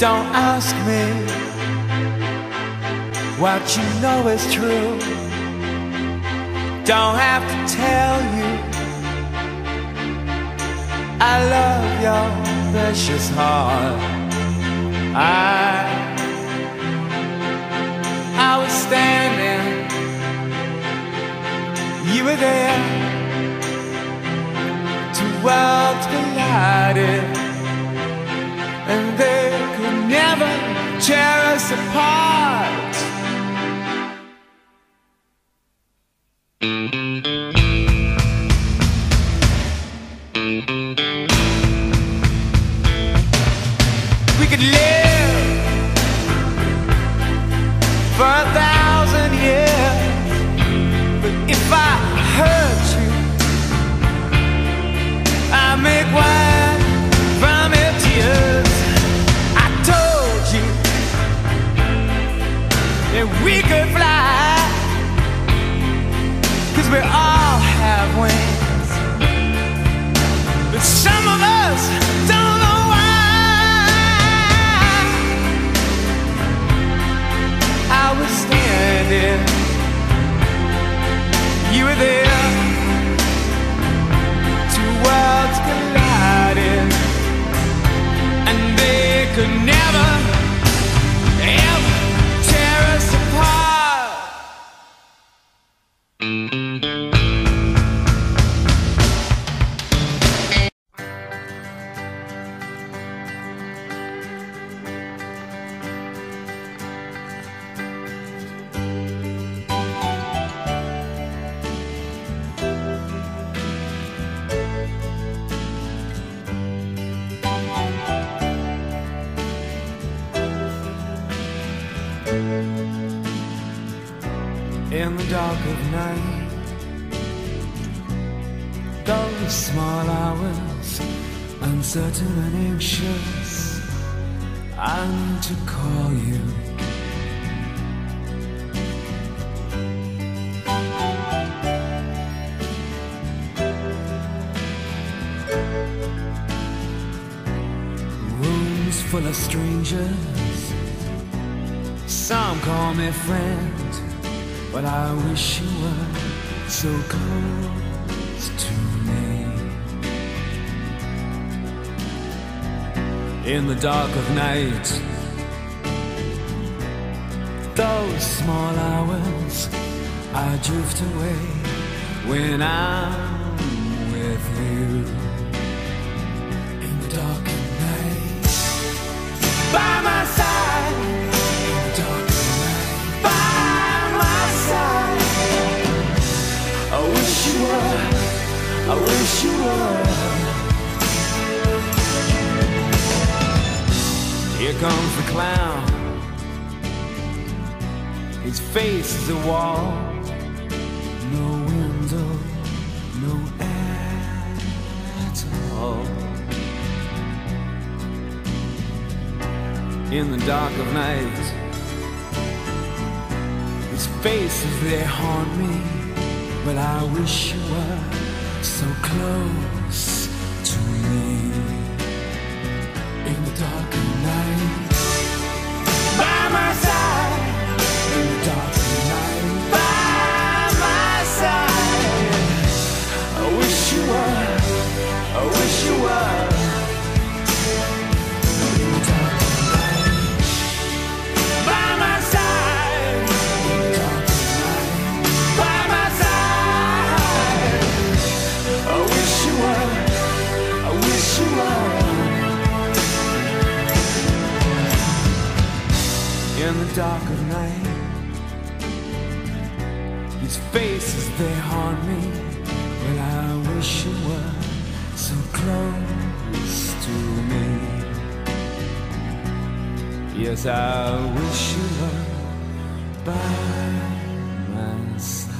Don't ask me what you know is true. Don't have to tell you I love your precious heart. I was standing, you were there. Two worlds collided, and they could never tear us apart. We could live for 1,000 years, but if I hurt you, I make wine from your tears. I told you that we could fly, 'cause we all have wings, but some of us don't know why. I was standing, you were there. Two worlds collided, and they could never, ever tear us apart. In the dark of night, those small hours, uncertain and anxious, I need to call you. Rooms full of strangers, some call me friend, but I wish you were so close to me. In the dark of night, those small hours, I drift away when I'm with you. In the dark of night, by my side. In the dark of night, by my side. I wish you were, I wish you were. Here comes the clown, his face is a wall, no window, no air at all. In the dark of night, his faces, they haunt me, but I wish you were so close to me. In the dark of night, by my side. In the dark of night, by my side. I wish you were, I wish you were. In the dark of night, by my side. In the dark of night, by my side. I wish you were, I wish you were. In the dark of night, his faces, they haunt me, but I wish you were so close to me. Yes, I wish you were by my side.